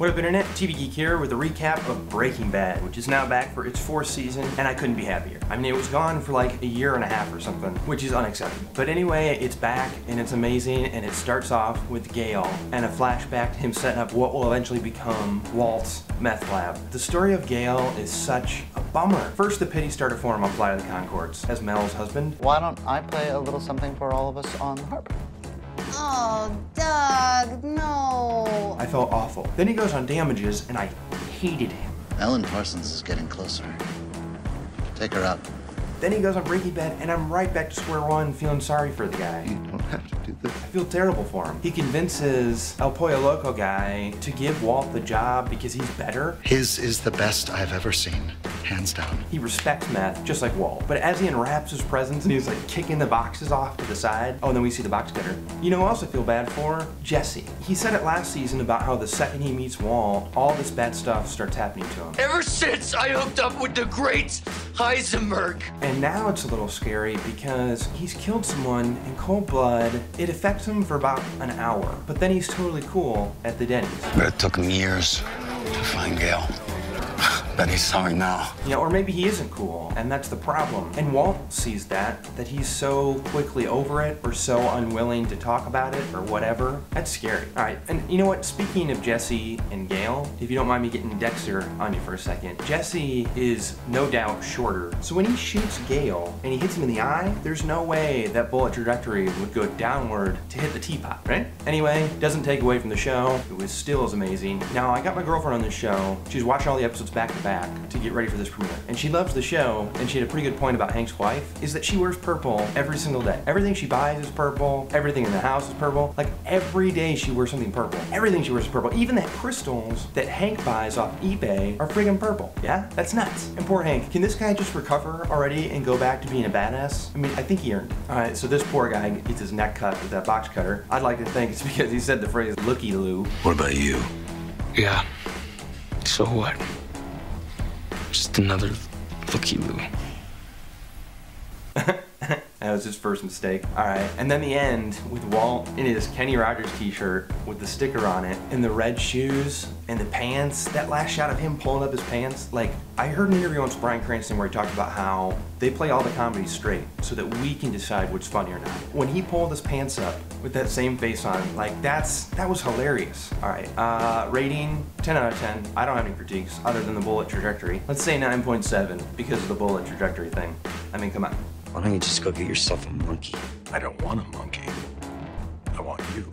What up, Internet? TV Geek here with a recap of Breaking Bad, which is now back for its 4th season, and I couldn't be happier. I mean, it was gone for like a year and a half or something, which is unacceptable. But anyway, it's back, and it's amazing, and it starts off with Gale, and a flashback to him setting up what will eventually become Walt's meth lab. The story of Gale is such a bummer. First, the pity started for him on Flight of the Conchords, as Mel's husband. Why don't I play a little something for all of us on the harp? Oh, Doug, no. I felt awful. Then he goes on Damages, and I hated him. Ellen Parsons is getting closer. Take her out. Then he goes on Breaking Bad, and I'm right back to square one, feeling sorry for the guy. You don't have to do this. I feel terrible for him. He convinces El Pollo Loco guy to give Walt the job because he's better. His is the best I've ever seen, hands down. He respects meth, just like Walt. But as he unwraps his presents and he's like kicking the boxes off to the side, oh, and then we see the box cutter. You know who else I feel bad for? Jesse. He said it last season about how the second he meets Walt, all this bad stuff starts happening to him. Ever since I hooked up with the great Heisenberg. And now it's a little scary because he's killed someone in cold blood. It affects him for about an hour, but then he's totally cool at the Denny's. But it took him years to find Gale. Bet he's sorry now. You know, or maybe he isn't cool, and that's the problem. And Walt sees that he's so quickly over it, or so unwilling to talk about it, or whatever. That's scary. All right, and you know what? Speaking of Jesse and Gale, if you don't mind me getting Dexter on you for a second, Jesse is no doubt shorter. So when he shoots Gale, and he hits him in the eye, there's no way that bullet trajectory would go downward to hit the teapot, right? Anyway, doesn't take away from the show. It was still as amazing. Now, I got my girlfriend on this show. She's watching all the episodes back to back to get ready for this premiere. And she loves the show, and she had a pretty good point about Hank's wife, is that she wears purple every single day. Everything she buys is purple, everything in the house is purple. Like every day she wears something purple. Everything she wears is purple. Even the crystals that Hank buys off eBay are friggin' purple. Yeah? That's nuts. And poor Hank, can this guy just recover already and go back to being a badass? I mean, I think he earned it. All right, so this poor guy gets his neck cut with that box cutter. I'd like to think it's because he said the phrase looky-loo. What about you? Yeah. So what? Just another looky-loo. That was his first mistake. All right, and then the end with Walt in his Kenny Rogers t-shirt with the sticker on it, and the red shoes, and the pants. That last shot of him pulling up his pants, like, I heard an interview on Bryan Cranston where he talked about how they play all the comedies straight so that we can decide what's funny or not. When he pulled his pants up with that same face on, like, that was hilarious. All right, rating, 10 out of 10. I don't have any critiques other than the bullet trajectory. Let's say 9.7 because of the bullet trajectory thing. I mean, come on. Why don't you just go get yourself a monkey? I don't want a monkey. I want you.